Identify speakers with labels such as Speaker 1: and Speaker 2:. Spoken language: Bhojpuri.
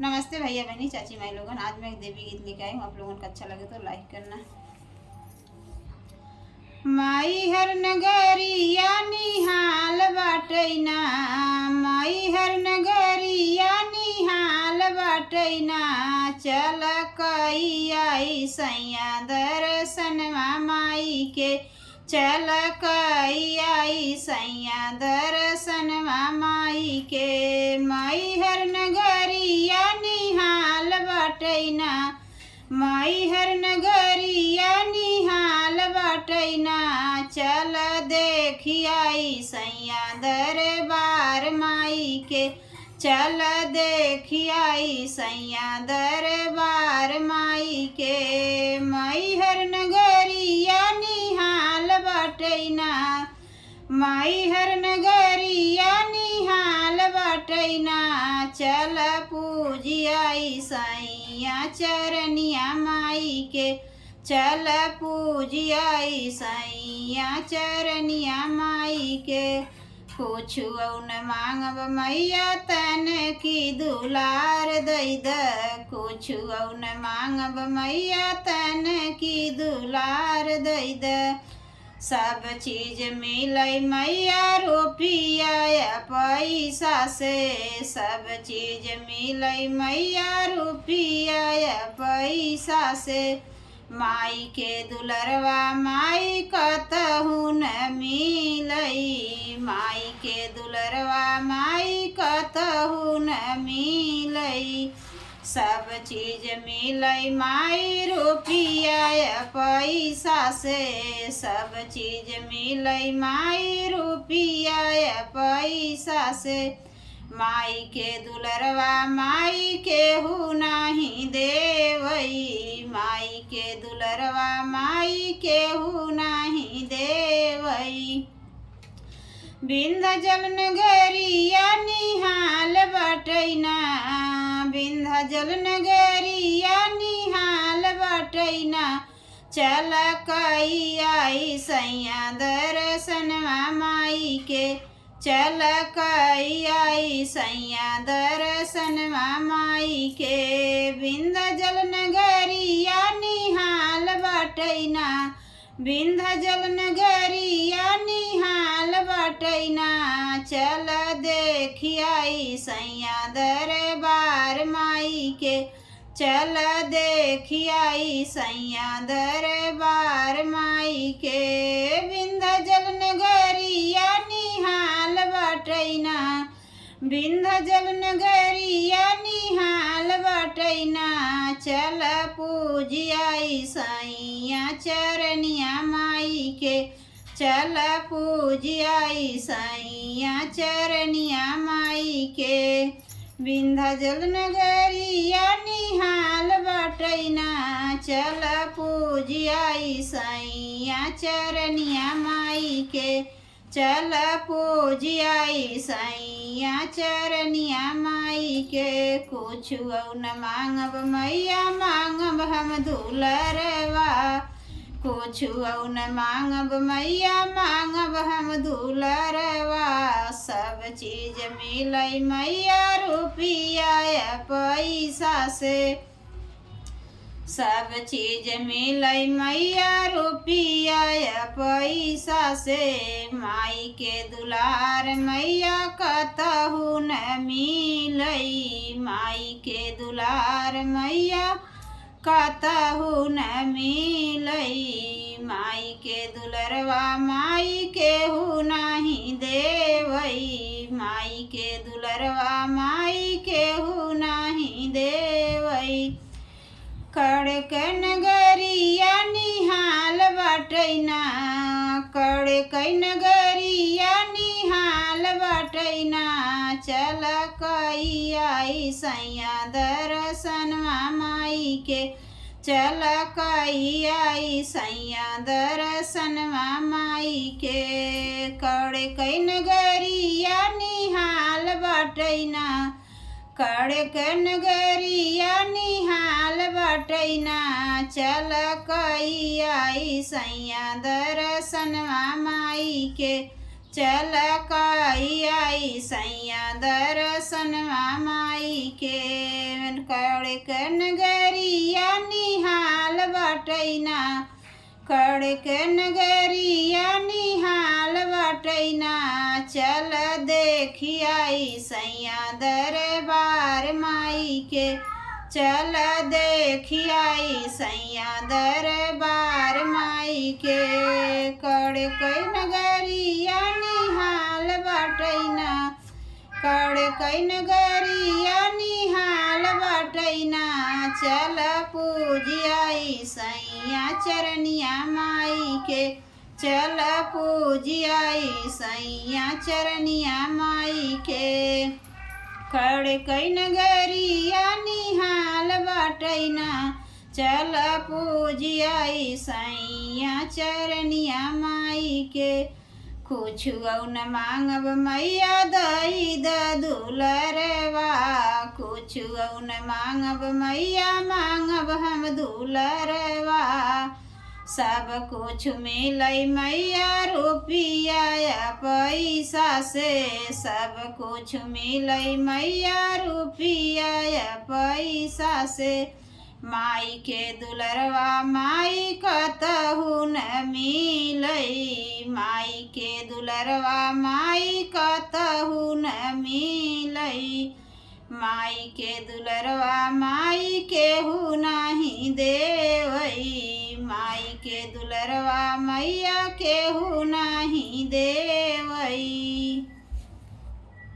Speaker 1: नमस्ते भैया बहनी चाची माई लोगन। आज मैं एक देवी गीत लेके आई हूँ, आप लोगों को अच्छा लगे तो लाइक करना। माई हर नगरिया निहाल बाटैना, माई हर नगरिया निहाल बाटैना, चल कई आई सैया दर्शनवा माई के, चल कई आई सैया दर्शनवा माई के। माई हर नगरिया निहाल बाटैना, माई हर नगरिया निहाल बाटैना, चल देखी आई सैया दरबार माई के, चल देखी आई सैया दरबार माई के। माई हर नगरिया निहाल बाटैना, माई हर नगरिया निहाल बाटैना, चल पूजी आई सैया चरनिया माई के, चल पूजी आई सैया चरनिया माई के। कुछु न मांगब मैया तन की दुलार दैद, कुछु न मांगब मैया तन की दुलार दैद, सब चीज मिलै मैया रुपया पैसा से, सब चीज मिलै मैया रुपया पैसा से। माई के दुलरवा माई कतहु न मिलै, माई के दुलरवा माई कतहु न मिलै, सब चीज मिलै माई रुपया पैसा से, सब चीज मिलै माई रुपया पैसा से। माई के दुलरवा माई केहू नाही देवई, माई के दुलरवा माई केहू नाही देवई। विंध्याचल नगरिया निहाल बाटैना, विंध्याचल नगरिया निहाल बाटैना, चल कई आई सैया दर्शनवा माई के, चल कई आई सैया दर्शनवा माई के। विंध्याचल नगरिया निहाल बाटैना, विंध्याचल नगरिया निहाल बाटैना, चल देखी आई सैया दरबार माई के, चल देखी आई सैया दरबार माई के। विंध्याचल नगरिया निहाल बाटैना, विंध्याचल नगरिया निहाल बाटैना, चल पूजी आई सैया चरनिया माई के, चल पूजी आई सैया चरनिया माई के। विंध्याचल नगरिया निहाल बाटैना, चल पूजी आई सैया चरनिया माई के, चल पूजी आई सैया चरनिया माई के। कुछु न मांगब मैया मांगब हम दुलरवा, कुछु न मांगब मैया मांगब हम दुलरवा, सब चीज मिलै मैया रुपया पैसा से, सब चीज मिलै मैया रुपया पैसा से। माई के दुलार मैया कतहु न मिलै, माई के दुलार मैया कतहु न मिलै, माई के दुलरवा माई केहू नाही देवई, माई के दुलरवा माई केहू नाही देवई। कड़क नगरिया निहाल बाटैना, कड़क नगरिया निहाल बाटैना, चल कई आई सैया दर्शनवा माई के, चल कई आई सैया दर्शनवा माई के। कड़क नगरिया निहाल बाटैना, कड़क नगरिया निहाल बाटैना, चल कई आई सैया दर्शनवा माई के, चल कई आई सैया दर्शनवा माई के। कड़क नगरिया निहाल बटैना कड़क नगरिया निहाल बटैना चल देखियाई सैया दरबार माई के चल देखियाई सैया दरबार माई के कड़क नगरिया निहाल बटैना कड़क नगरिया निहाल बटैना चल पूजियाई सैया चरनिया माई के चल पूजियाई सैया चरनिया माई के कड़क नगरिया निहाल बटैना चल पूजियाई सैया चरनिया माई के कुछ न मांगब मैया दई दुलरवा कुछ न मांगब मैया मांगब हम दुलरवा सब कुछ मिलई मैया रुपिया पैसा से सब कुछ मिलई मैया रुपिया पैसा से माई के दुलरवा माई कतहु न मिलई माई के दुलरवा माई कतहु न मिलई माई के दुलरवा माई केहू नाही देवई माई के दुलरवा मैया केहू नाही दे